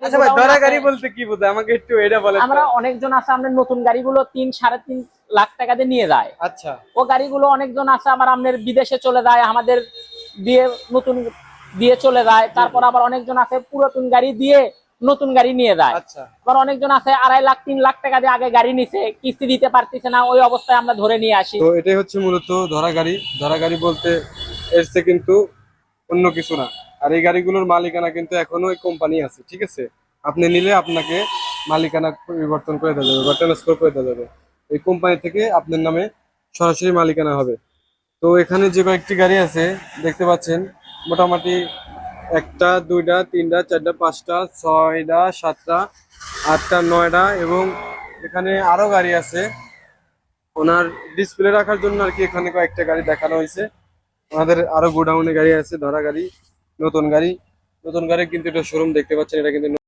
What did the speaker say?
আচ্ছা ভাই, ধরা গাড়ি বলতে কি বোঝায় আমাকে একটু এটা বলেন। আমরা অনেকজন আছে আমাদের নতুন গাড়িগুলো 3-3.5 লাখ টাকা দিয়ে নিয়ে যায়। আচ্ছা, ও গাড়িগুলো অনেকজন আছে আমার আমাদের বিদেশে চলে যায়, আমাদের দিয়ে নতুন দিয়ে চলে যায়। তারপর আবার অনেকজন আছে পুরাতন গাড়ি দিয়ে নতুন গাড়ি নিয়ে যায়। আচ্ছা। আবার অনেকজন আছে 2.5 লাখ 3 লাখ টাকা দিয়ে আগে গাড়ি নিছে, কিস্তি দিতে পারতেছে না, ওই অবস্থায় আমরা ধরে নিয়ে আসি। তো এটাই হচ্ছে মূলত ধরা গাড়ি। ধরা গাড়ি বলতে এসছে কিন্তু অন্য কিছু না। আর এই গাড়িগুলোর মালিকানা কিন্তু এখনো ওই কোম্পানি আছে, ঠিক আছে। আপনি নিলে আপনাকে মালিকানা পরিবর্তন করে দেওয়া যাবে বা ট্রান্সফার করে দেওয়া যাবে। এই কোম্পানি থেকে আপনার নামে সরাসরি মালিকানা হবে। তো এখানে যে কয়েকটি গাড়ি আছে দেখতে পাচ্ছেন, মোটামুটি 1টা 2টা 3টা 4টা 5টা 6টা 7টা 8টা 9টা, এবং এখানে আরো গাড়ি আছে ওনার ডিসপ্লে রাখার জন্য আর কি। এখানে কয়েকটা গাড়ি দেখানো হয়েছে। ওনাদের আরো গোডাউনে গাড়ি আছে, ধরা গাড়ি, নতুন গাড়ি। নতুন গাড়ি কিন্তু এটা শোরুম দেখতে পাচ্ছেন, এটা কিন্তু